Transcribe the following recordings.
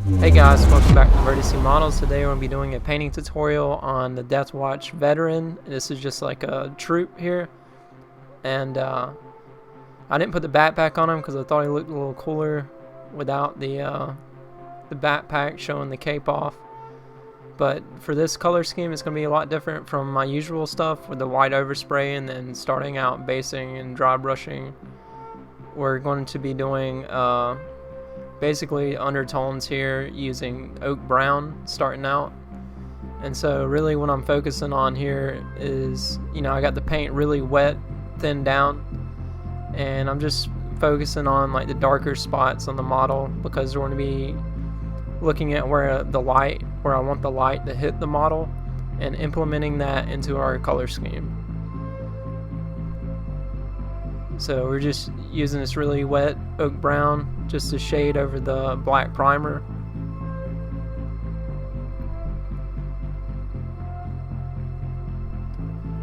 Hey guys, welcome back to Vertice Models. Today we're going to be doing a painting tutorial on the Death Watch Veteran. This is just like a troop here, and I didn't put the backpack on him because I thought he looked a little cooler without the backpack showing the cape off. But for this color scheme, it's going to be a lot different from my usual stuff with the white overspray and then starting out basing and dry brushing. We're going to be doing basically undertones here using oak brown starting out. And so really what I'm focusing on here is, I got the paint really wet, thinned down, and I'm just focusing on like the darker spots on the model because we're going to be looking at where I want the light to hit the model and implementing that into our color scheme. So we're just using this really wet oak brown just to shade over the black primer.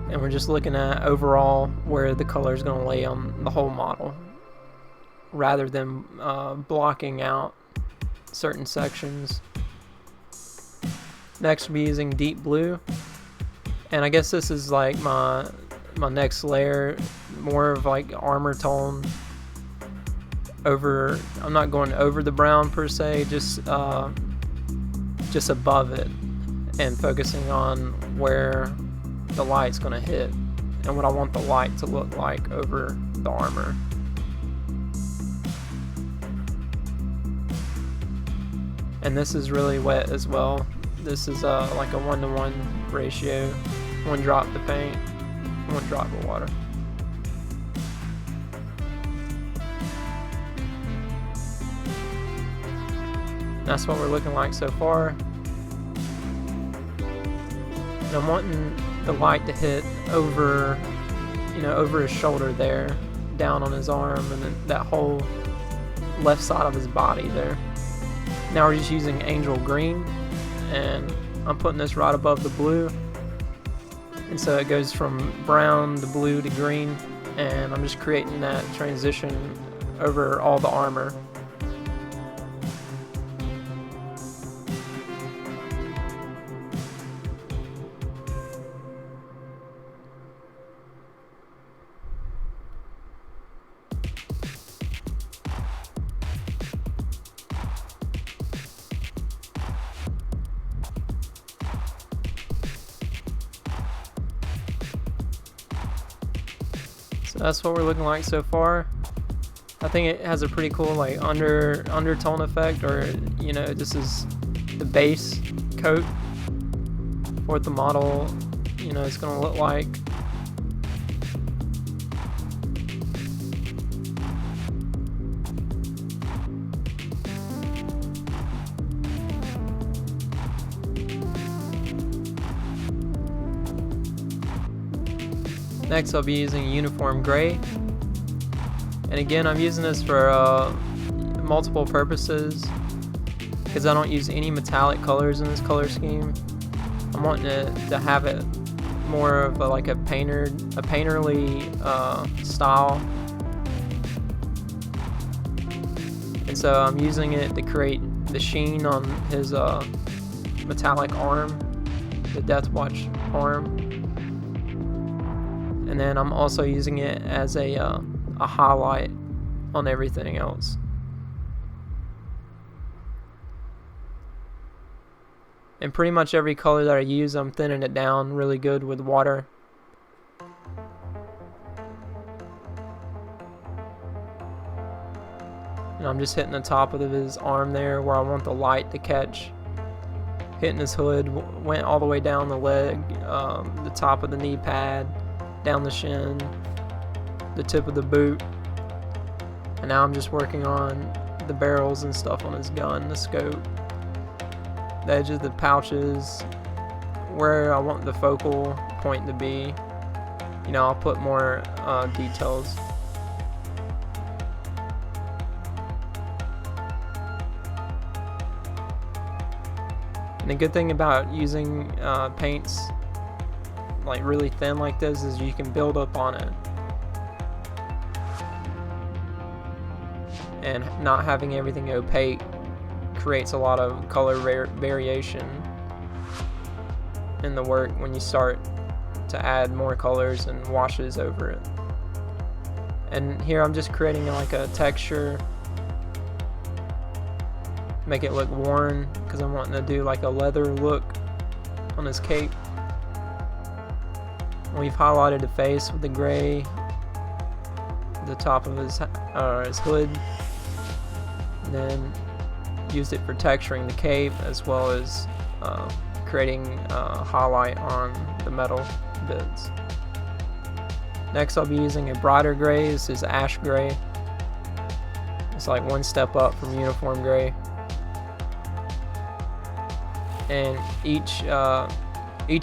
And we're just looking at overall where the color is going to lay on the whole model rather than blocking out certain sections. Next we'll be using deep blue, and I guess this is like my next layer, more of like armor tone over. I'm not going over the brown per se, just above it and focusing on where the light's going to hit and what I want the light to look like over the armor. And this is really wet as well. This is like a 1-to-1 ratio. 1 drop of paint, 1 drop of water. That's what we're looking like so far. And I'm wanting the light to hit over, over his shoulder there, down on his arm, and then that whole left side of his body there. Now we're just using angel green, and I'm putting this right above the blue. And so it goes from brown to blue to green, and I'm just creating that transition over all the armor. So that's what we're looking like so far. I think it has a pretty cool like undertone effect, or this is the base coat for what the model is going to look like. Next I'll be using uniform gray, and again I'm using this for multiple purposes because I don't use any metallic colors in this color scheme. I'm wanting to have it more of like a painterly style, and so I'm using it to create the sheen on his metallic arm, the Death Watch arm. And then I'm also using it as a highlight on everything else. And pretty much every color that I use, I'm thinning it down really good with water. And I'm just hitting the top of his arm there where I want the light to catch. Hitting his hood, went all the way down the leg, the top of the knee pad, down the shin, the tip of the boot, and now I'm just working on the barrels and stuff on his gun, the scope, the edge of the pouches, where I want the focal point to be. I'll put more details. And the good thing about using paints like really thin like this is you can build up on it. And not having everything opaque creates a lot of color variation in the work when you start to add more colors and washes over it. And here I'm just creating like a texture, make it look worn, because I'm wanting to do like a leather look on his cape. We've highlighted the face with the gray, the top of his hood, and then used it for texturing the cape, as well as creating a highlight on the metal bits. Next I'll be using a brighter gray. This is ash gray. It's like one step up from uniform gray. And each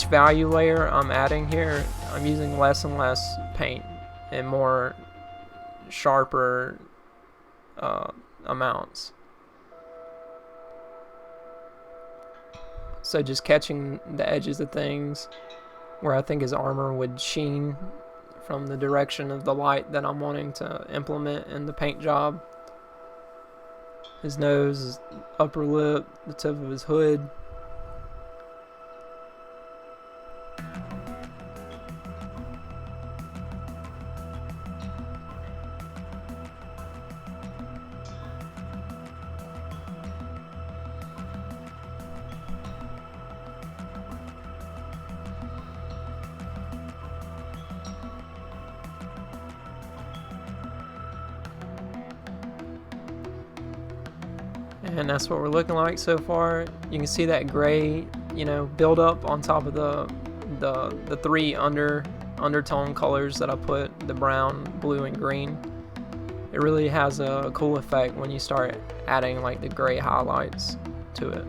value layer I'm adding here, I'm using less and less paint and more sharper amounts. So just catching the edges of things where I think his armor would sheen from the direction of the light that I'm wanting to implement in the paint job. His nose, his upper lip, the tip of his hood. And that's what we're looking like so far. You can see that gray, build up on top of the three undertone colors that I put, the brown, blue, and green. It really has a cool effect when you start adding like the gray highlights to it.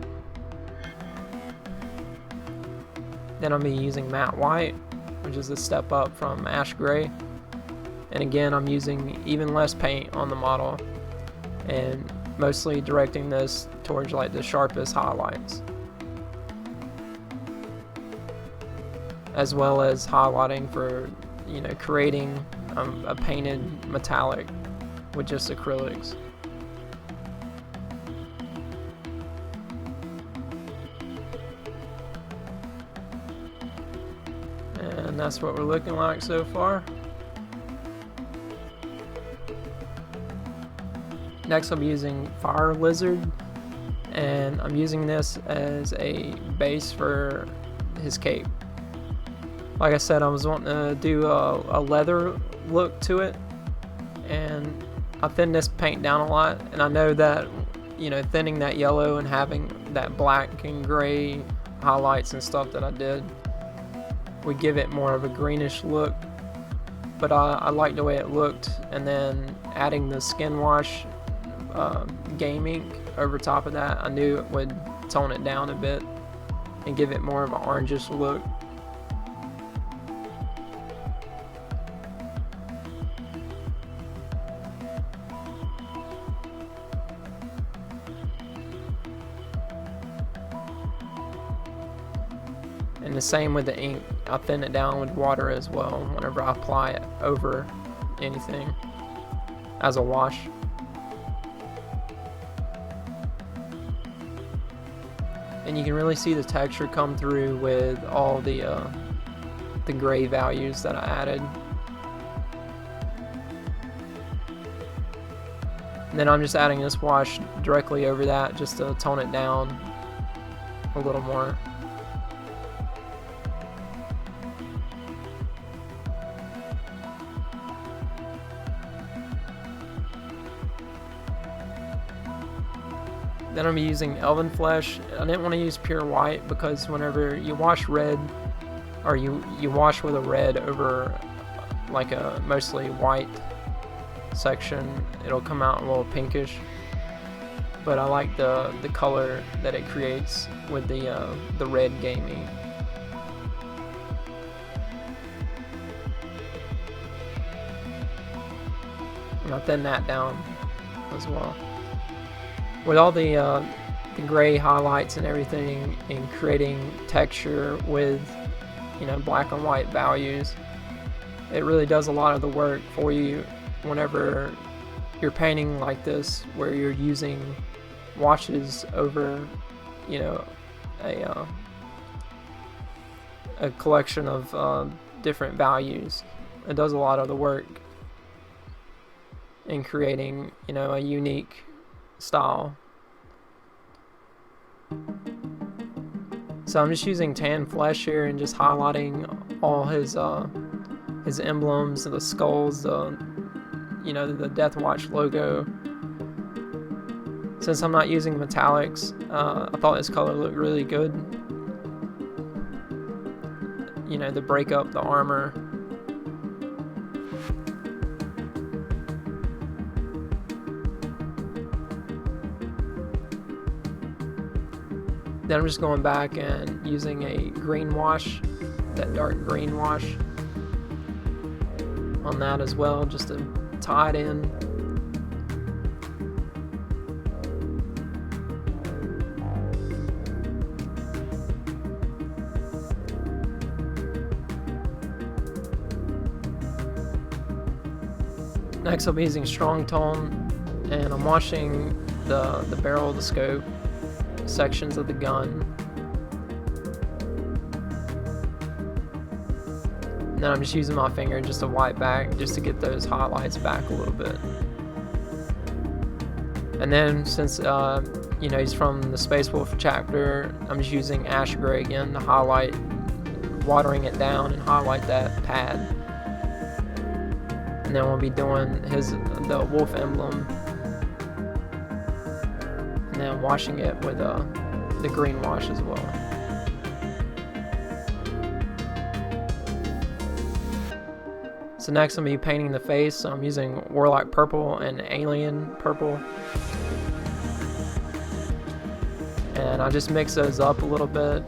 Then I'll be using matte white, which is a step up from ash gray. And again, I'm using even less paint on the model and mostly directing this towards like the sharpest highlights, as well as highlighting for creating a painted metallic with just acrylics. And that's what we're looking like so far. Next I'll be using Fire Lizard, and I'm using this as a base for his cape. Like I said, I was wanting to do a leather look to it, and I thinned this paint down a lot, and I know that thinning that yellow and having that black and gray highlights and stuff that I did would give it more of a greenish look, but I liked the way it looked. And then adding the skin wash game ink over top of that, I knew it would tone it down a bit and give it more of an orangish look. And the same with the ink, I thin it down with water as well whenever I apply it over anything as a wash. And you can really see the texture come through with all the gray values that I added. And then I'm just adding this wash directly over that just to tone it down a little more. Then I'm using elven flesh. I didn't want to use pure white because whenever you wash red, or you wash with a red over like a mostly white section, it'll come out a little pinkish. But I like the color that it creates with the red gaming. And I thin that down as well. With all the gray highlights and everything, and creating texture with black and white values, it really does a lot of the work for you whenever you're painting like this, where you're using washes over, you know, a collection of different values. It does a lot of the work in creating, you know, a unique style. So I'm just using tan flesh here and just highlighting all his emblems, the skulls, you know, the Death Watch logo. Since I'm not using metallics, I thought this color looked really good. You know, to break up the armor. Then I'm just going back and using a green wash, that dark green wash on that as well, just to tie it in. Next I'll be using strong tone, and I'm washing the barrel of the scope, sections of the gun. And then I'm just using my finger just to wipe back, just to get those highlights back a little bit. And then since you know, he's from the Space Wolf chapter, I'm just using ash gray again to highlight, watering it down and highlight that pad. And then we'll be doing the wolf emblem, and then washing it with the green wash as well. So next I'm going to be painting the face. So I'm using Warlock Purple and Alien Purple. And I just mix those up a little bit.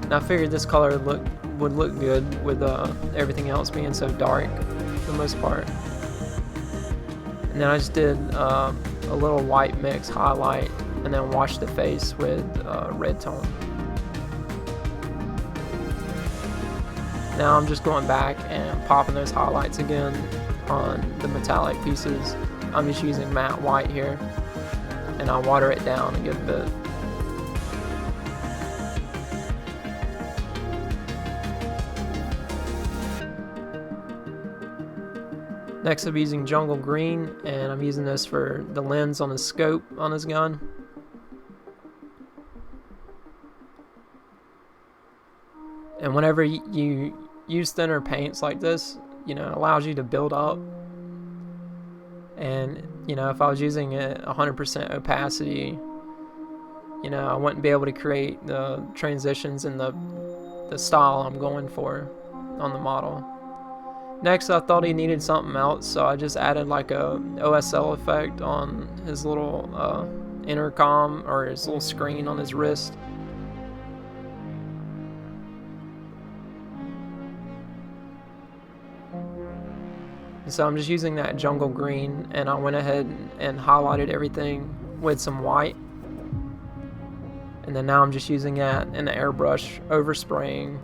And I figured this color would look good with everything else being so dark for the most part. And then I just did a little white mix highlight, and then washed the face with red tone. Now I'm just going back and popping those highlights again on the metallic pieces. I'm just using matte white here, and I'll water it down a good bit. Next I'll be using Jungle Green, and I'm using this for the lens on his scope on his gun. And whenever you use thinner paints like this, you know, it allows you to build up. And, you know, if I was using it 100% opacity, you know, I wouldn't be able to create the transitions and the style I'm going for on the model. Next, I thought he needed something else, so I just added like a OSL effect on his little intercom, or his little screen on his wrist. So I'm just using that jungle green, and I went ahead and highlighted everything with some white. And then now I'm just using that in the airbrush, overspraying,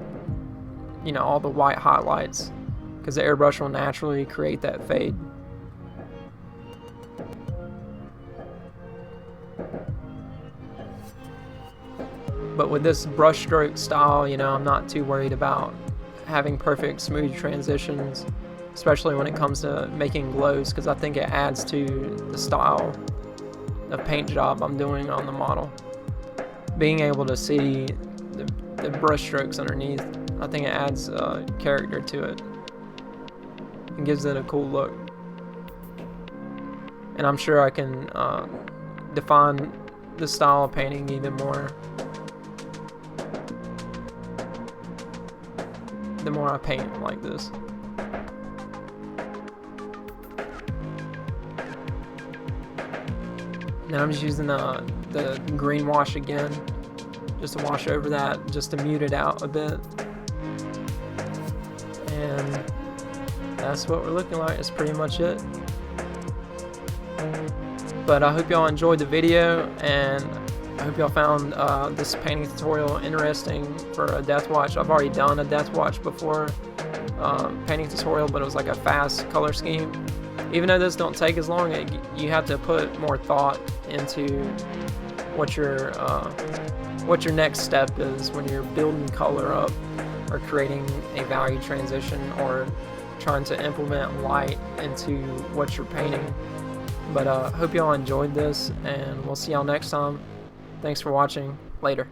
you know, all the white highlights, because the airbrush will naturally create that fade. But with this brush stroke style, you know, I'm not too worried about having perfect smooth transitions, especially when it comes to making glows, because I think it adds to the style of paint job I'm doing on the model. Being able to see the brush strokes underneath, I think it adds character to it and gives it a cool look. And I'm sure I can define the style of painting even more the more I paint like this. Now I'm just using the green wash again, just to wash over that, just to mute it out a bit. And that's what we're looking like. That's pretty much it. But I hope y'all enjoyed the video, and I hope y'all found this painting tutorial interesting for a Death Watch. I've already done a Death Watch before, painting tutorial, but it was like a fast color scheme. even though this don't take as long, you have to put more thought into what your next step is when you're building color up or creating a value transition or trying to implement light into what you're painting. But hope y'all enjoyed this, and we'll see y'all next time. Thanks for watching. Later.